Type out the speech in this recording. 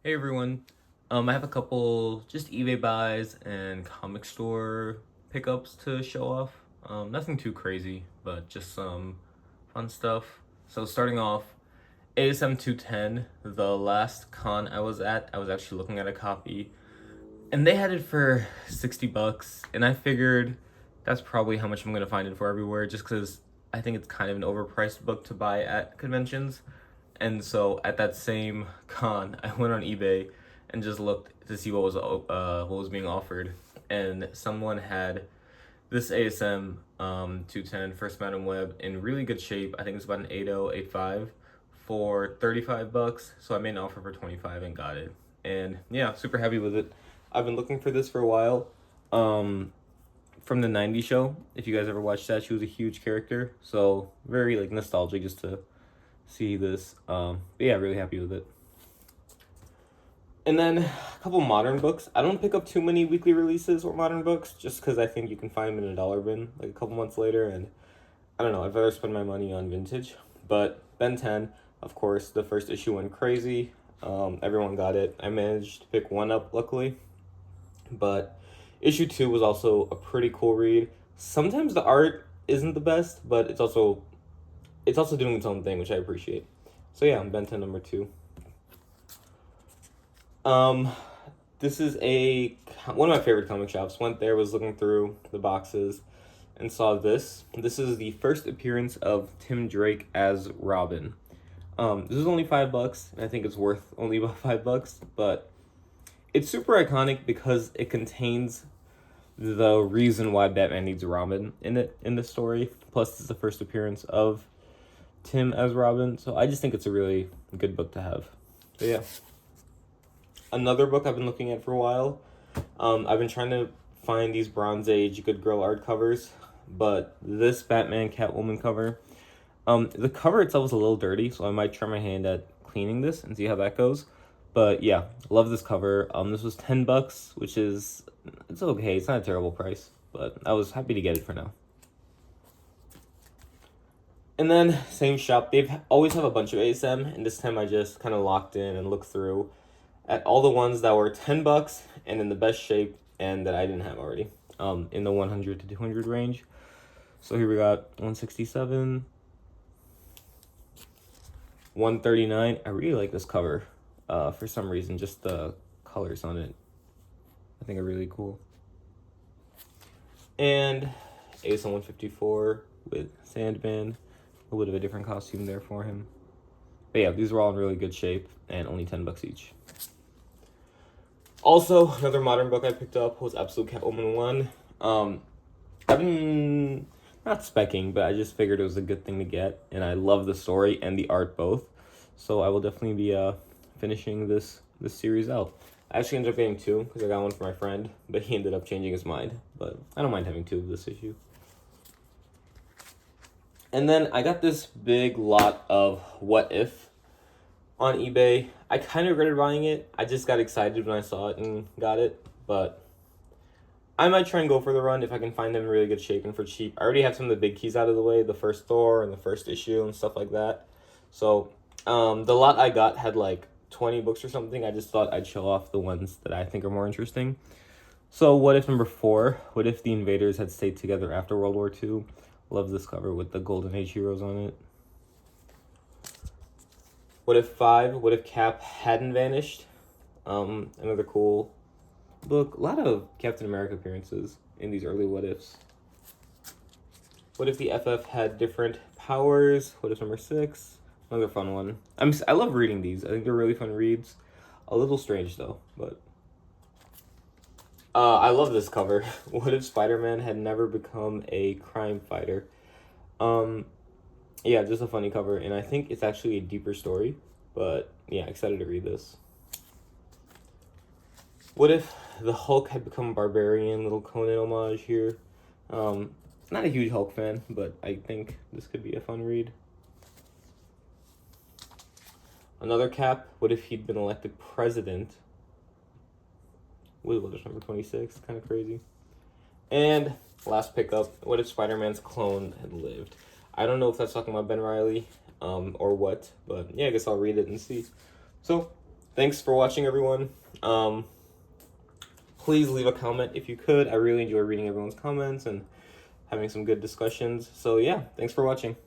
Hey everyone. I have a couple just eBay buys and comic store pickups to show off. Nothing too crazy, but just some fun stuff. So starting off, ASM 210, the last con I was at, I was actually looking at a copy and they had it for 60 bucks and I figured that's probably how much I'm going to find it for everywhere just cuz I think it's kind of an overpriced book to buy at conventions. And so at that same con, I went on eBay and just looked to see what was being offered, and someone had this ASM 210 First Madam Web in really good shape. I think it's about an 80 85 for 35 bucks. So I made an offer for 25 and got it. And yeah, super happy with it. I've been looking for this for a while. Um from the 90s show, if you guys ever watched that, she was a huge character. So very like nostalgic just to see this. But yeah, really happy with it. And then a couple modern books. I don't pick up too many weekly releases or modern books just because I think you can find them in a dollar bin like a couple months later. And I don't know, I'd rather spend my money on vintage. But Ben 10, of course, the first issue went crazy. Everyone got it. I managed to pick one up, luckily. But issue 2 was also a pretty cool read. Sometimes the art isn't the best, but it's also doing its own thing, which I appreciate. So yeah, Ben 10 number 2. Um, this is one of my favorite comic shops. Went there, was looking through the boxes, and saw this. This is the first appearance of Tim Drake as Robin. This is only $5, and I think it's worth only about $5. But it's super iconic because it contains the reason why Batman needs Robin in the story. Plus, it's the first appearance of Tim as Robin, so I just think it's a really good book to have. But yeah. Another book I've been looking at for a while. I've been trying to find these Bronze Age Good Girl art covers, but this Batman Catwoman cover, the cover itself is a little dirty, so I might try my hand at cleaning this and see how that goes. But yeah, love this cover. This was $10, which is it's okay. It's not a terrible price, but I was happy to get it for now. And then same shop, they've always have a bunch of ASM, and this time I just kind of locked in and looked through at all the ones that were $10 and in the best shape and that I didn't have already. In the 100 to 200 range. So here we got 167, 139. I really like this cover. For some reason, just the colors on it, I think are really cool. And ASM 154 with Sandman, a little bit of a different costume there for him. But yeah, these were all in really good shape and only $10 each. Also, another modern book I picked up was Absolute Catwoman 1. I've been not specking, but I just figured it was a good thing to get, and I love the story and the art both. So I will definitely be finishing this series out. I actually ended up getting two because I got one for my friend, but he ended up changing his mind. But I don't mind having two of this issue. And then I got this big lot of What If on eBay. I kind of regretted buying it. I just got excited when I saw it and got it. But I might try and go for the run if I can find them in really good shape and for cheap. I already have some of the big keys out of the way, the first Thor and the first issue and stuff like that. So the lot I got had like 20 books or something. I just thought I'd show off the ones that I think are more interesting. So What If number 4, what if the invaders had stayed together after World War II? Love this cover with the Golden Age heroes on it. What if 5, what if Cap hadn't vanished? Another cool book. A lot of Captain America appearances in these early What Ifs. What if the FF had different powers? What if number 6? Another fun one. I love reading these. I think they're really fun reads. A little strange though, but I love this cover. What if Spider-Man had never become a crime fighter? Um, yeah, just a funny cover, and I think it's actually a deeper story. But yeah, excited to read this. What if the Hulk had become a barbarian? Little Conan homage here. Not a huge Hulk fan, but I think this could be a fun read. Another Cap. What if he'd been elected president? What is number 26? Kind of crazy. And last pickup. What if Spider-Man's clone had lived? I don't know if that's talking about Ben Reilly, or what, but yeah, I guess I'll read it and see. So, thanks for watching, everyone. Please leave a comment if you could. I really enjoy reading everyone's comments and having some good discussions. So yeah, thanks for watching.